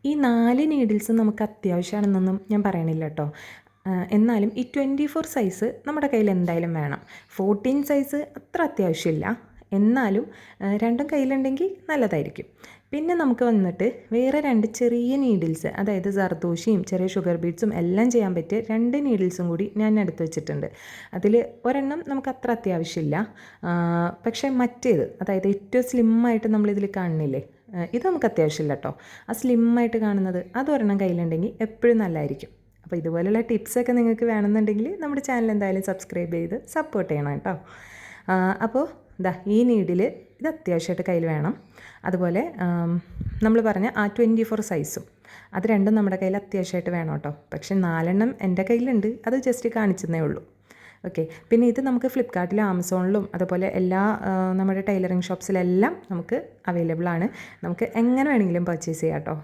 ഈ 4 നീഡിൽസും നമുക്ക് അത്യാവശ്യമാണെന്നൊന്നും ഞാൻ പറയണില്ല കേട്ടോ. എന്നാലും ഈ 24 സൈസ് നമ്മുടെ കയ്യിൽ എന്തായാലും വേണം. 14 സൈസ് അത്ര അത്യാവശ്യമില്ല, എന്നാലും രണ്ടും കയ്യിലുണ്ടെങ്കിൽ നല്ലതായിരിക്കും. പിന്നെ നമുക്ക് വന്നിട്ട് വേറെ 2 ചെറിയ നീഡിൽസ്, അതായത് സർദോഷിയും ചെറിയ ഷുഗർ ബീഡ്സും എല്ലാം ചെയ്യാൻ പറ്റിയ 2 നീഡിൽസും കൂടി ഞാൻ എടുത്ത് വെച്ചിട്ടുണ്ട്. അതിൽ ഒരെണ്ണം നമുക്ക് അത്ര അത്യാവശ്യമില്ല, പക്ഷേ മറ്റേത്, അതായത് ഏറ്റവും സ്ലിമ്മായിട്ട് നമ്മളിതിൽ കാണുന്നില്ലേ, ഇത് നമുക്ക് അത്യാവശ്യമില്ല കേട്ടോ. ആ സ്ലിമ്മായിട്ട് കാണുന്നത് അതൊരെണ്ണം കയ്യിലുണ്ടെങ്കിൽ എപ്പോഴും നല്ലതായിരിക്കും. അപ്പോൾ ഇതുപോലെയുള്ള ടിപ്സൊക്കെ നിങ്ങൾക്ക് വേണമെന്നുണ്ടെങ്കിൽ നമ്മുടെ ചാനൽ എന്തായാലും സബ്സ്ക്രൈബ് ചെയ്ത് സപ്പോർട്ട് ചെയ്യണം കേട്ടോ. അപ്പോൾ ഈ നീഡിൽ ഇത് അത്യാവശ്യമായിട്ട് കയ്യിൽ വേണം. അതുപോലെ നമ്മൾ പറഞ്ഞ ആ 24 സൈസും, അത് രണ്ടും നമ്മുടെ കയ്യിൽ അത്യാവശ്യമായിട്ട് വേണം കേട്ടോ. പക്ഷേ 4 എൻ്റെ കയ്യിലുണ്ട്, അത് ജസ്റ്റ് കാണിച്ചെന്നേ ഉള്ളൂ. ഓക്കെ. പിന്നെ ഇത് നമുക്ക് ഫ്ലിപ്കാർട്ടിലും ആമസോണിലും അതുപോലെ എല്ലാ നമ്മുടെ ടൈലറിങ് ഷോപ്സിലെല്ലാം നമുക്ക് അവൈലബിൾ ആണ്. നമുക്ക് എങ്ങനെ വേണമെങ്കിലും പർച്ചേസ് ചെയ്യാം കേട്ടോ.